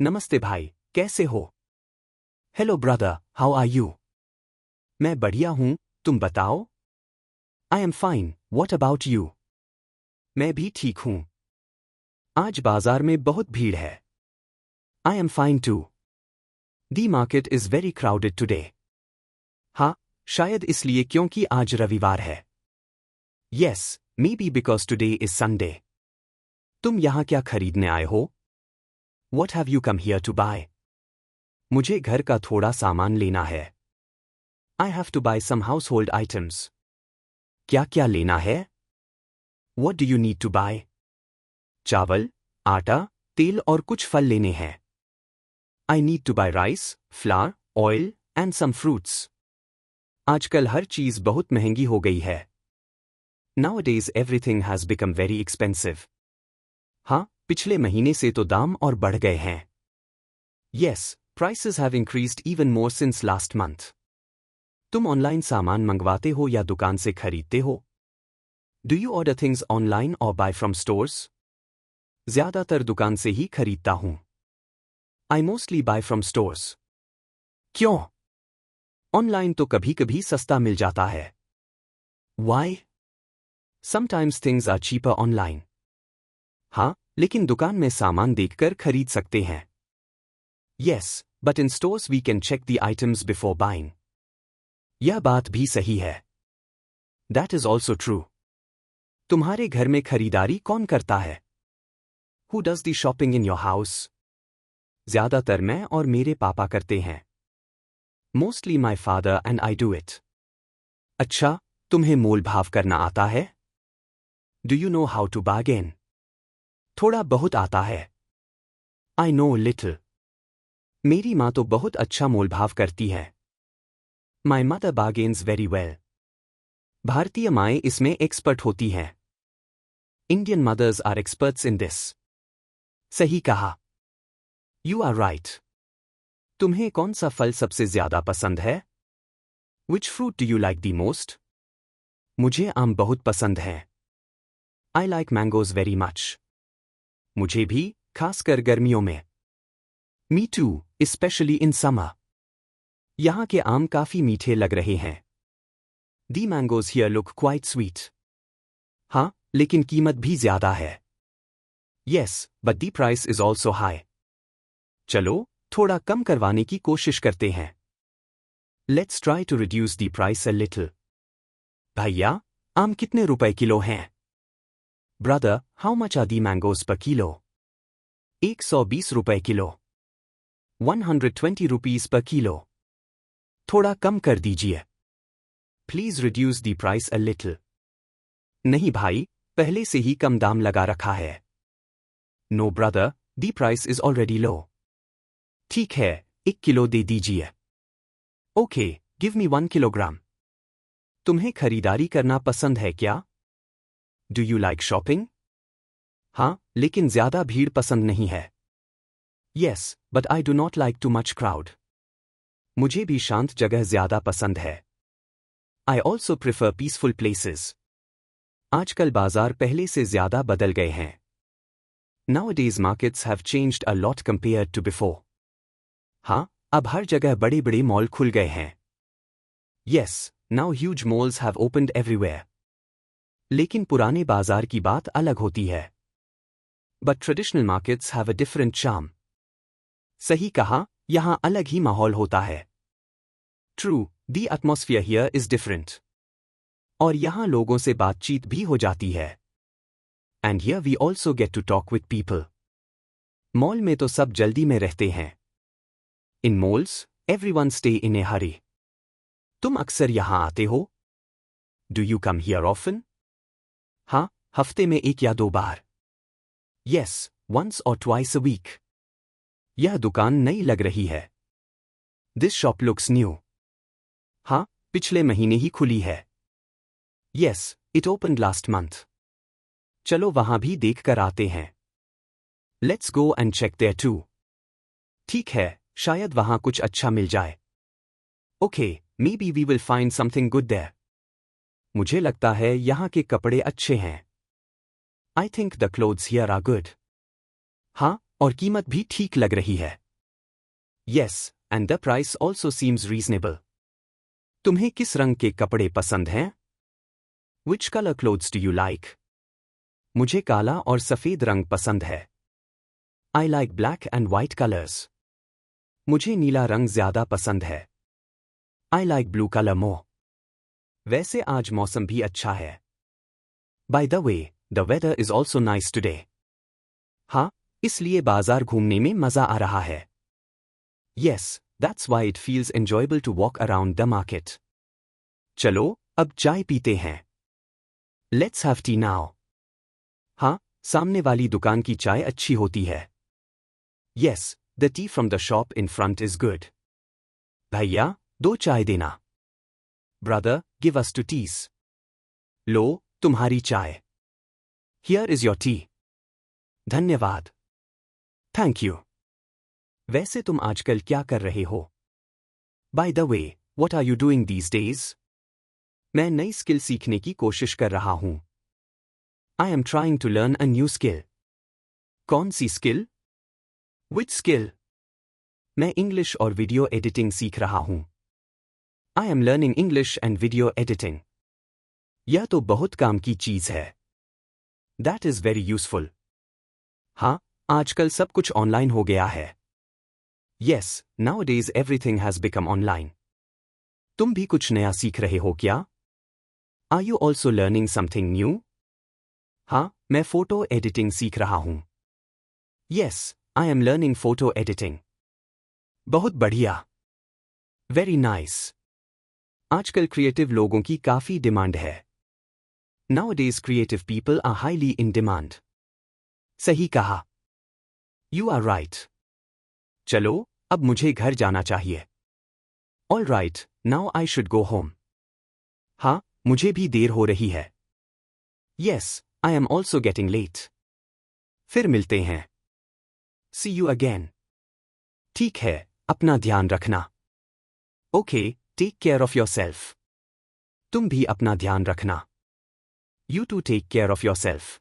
नमस्ते भाई, कैसे हो? Hello brother, how are you? मैं बढ़िया हूं, तुम बताओ? I am fine, what about you? मैं भी ठीक हूं। आज बाजार में बहुत भीड़ है। I am fine too. The market is very crowded today. हाँ, शायद इसलिए क्योंकि आज रविवार है। Yes, maybe because today is Sunday. तुम यहां क्या खरीदने आए हो? What have you come here to buy? मुझे घर का थोड़ा सामान लेना है। I have to buy some household items. क्या क्या लेना है? What do you need to buy? चावल, आटा, तेल और कुछ फल लेने हैं। I need to buy rice, flour, oil, and some fruits. आजकल हर चीज बहुत महंगी हो गई है। Nowadays everything has become very expensive. हाँ, पिछले महीने से तो दाम और बढ़ गए हैं। Yes, prices have increased even more since last month. तुम ऑनलाइन सामान मंगवाते हो या दुकान से खरीदते हो? Do you order things online or buy from stores? ज्यादातर दुकान से ही खरीदता हूं। I mostly buy from stores. क्यों? ऑनलाइन तो कभी कभी सस्ता मिल जाता है। Why? Sometimes things are cheaper online. हाँ, लेकिन दुकान में सामान देखकर खरीद सकते हैं। Yes, but in stores we can check the items before buying. यह बात भी सही है। That is also true. तुम्हारे घर में खरीदारी कौन करता है? Who does the shopping in your house? ज्यादातर मैं और मेरे पापा करते हैं। Mostly my father and I do it. अच्छा, तुम्हें मोल भाव करना आता है? Do you know how to bargain? थोड़ा बहुत आता है। I know a little. मेरी माँ तो बहुत अच्छा मोल भाव करती है। My mother bargains very well. भारतीय माएं इसमें एक्सपर्ट होती हैं। Indian mothers are experts in this. सही कहा। You are right. तुम्हें कौन सा फल सबसे ज्यादा पसंद है? Which fruit do you like the most? मुझे आम बहुत पसंद है। I like mangoes very much. मुझे भी, खासकर गर्मियों में। Me too, especially in summer. यहाँ के आम काफी मीठे लग रहे हैं। The mangoes here look quite sweet. हाँ, लेकिन कीमत भी ज्यादा है। Yes, but the price is also high. चलो, थोड़ा कम करवाने की कोशिश करते हैं। Let's try to reduce the price a little. भैया, आम कितने रुपए किलो हैं? Brother, how much are the mangoes per kilo? 120 रुपए किलो। 120 rupees per kilo. थोड़ा कम कर दीजिए। Please reduce the price a little. नहीं भाई, पहले से ही कम दाम लगा रखा है। No brother, the price is already low. ठीक है, 1 किलो दे दीजिए। Okay, give me 1 kilogram. तुम्हें खरीदारी करना पसंद है क्या? Do you like shopping? हाँ, लेकिन ज्यादा भीड़ पसंद नहीं है। Yes, but I do not like too much crowd. मुझे भी शांत जगह ज्यादा पसंद है। I also prefer peaceful places. आजकल बाजार पहले से ज्यादा बदल गए हैं। Nowadays markets have changed a lot compared to before. हाँ, अब हर जगह बड़े बड़े मॉल खुल गए हैं। Yes, now huge malls have opened everywhere. लेकिन पुराने बाजार की बात अलग होती है। But traditional markets have a different charm. सही कहा, यहां अलग ही माहौल होता है। True, the atmosphere here is different. और यहां लोगों से बातचीत भी हो जाती है। And here we also get to talk with people. Mall में तो सब जल्दी में रहते हैं। In malls, everyone stay in a hurry. तुम अक्सर यहां आते हो? Do you come here often? हाँ, हफ्ते में 1 या 2 बार। Yes, once or twice a week. यह दुकान नई लग रही है। This shop looks new. हाँ, पिछले महीने ही खुली है। Yes, it opened last month. चलो वहां भी देख कर आते हैं। Let's go and check there too. ठीक है, शायद वहां कुछ अच्छा मिल जाए। Okay, maybe we will find something good there. मुझे लगता है यहाँ के कपड़े अच्छे हैं। I think the clothes here are good. हाँ, और कीमत भी ठीक लग रही है। Yes, and the price also seems reasonable. तुम्हें किस रंग के कपड़े पसंद हैं? Which color clothes do you like? मुझे काला और सफेद रंग पसंद है। I like black and white colors. मुझे नीला रंग ज्यादा पसंद है। I like blue color more. वैसे आज मौसम भी अच्छा है। By the way, the weather is also nice today. हाँ, इसलिए बाजार घूमने में मजा आ रहा है। Yes, that's why it feels enjoyable to walk around the market. चलो, अब चाय पीते हैं। Let's have tea now. हाँ, सामने वाली दुकान की चाय अच्छी होती है। Yes, the tea from the shop in front is good. भैया, 2 चाय देना। Brother, give us 2 teas. लो, तुम्हारी चाय। Here is your tea. धन्यवाद। Thank you. वैसे तुम आजकल क्या कर रहे हो? By the way, what are you doing these days? मैं नई स्किल सीखने की कोशिश कर रहा हूं। I am trying to learn a new skill. कौन सी स्किल? Which skill? मैं इंग्लिश और वीडियो एडिटिंग सीख रहा हूं। I am learning English and video editing. यह तो बहुत काम की चीज है। That is very useful. हाँ, आजकल सब कुछ ऑनलाइन हो गया है। Yes, nowadays everything has become online. तुम भी कुछ नया सीख रहे हो क्या? Are you also learning something new? हाँ, मैं फोटो एडिटिंग सीख रहा हूं। Yes, I am learning photo editing. बहुत बढ़िया। Very nice. आजकल क्रिएटिव लोगों की काफी डिमांड है। Nowadays creative people are highly in demand. सही कहा। You are right. चलो, अब मुझे घर जाना चाहिए। All right, now I should go home. हाँ, मुझे भी देर हो रही है। Yes, I am also getting late. फिर मिलते हैं। See you again. ठीक है, अपना ध्यान रखना। Okay, take care of yourself. तुम भी अपना ध्यान रखना। You too take care of yourself.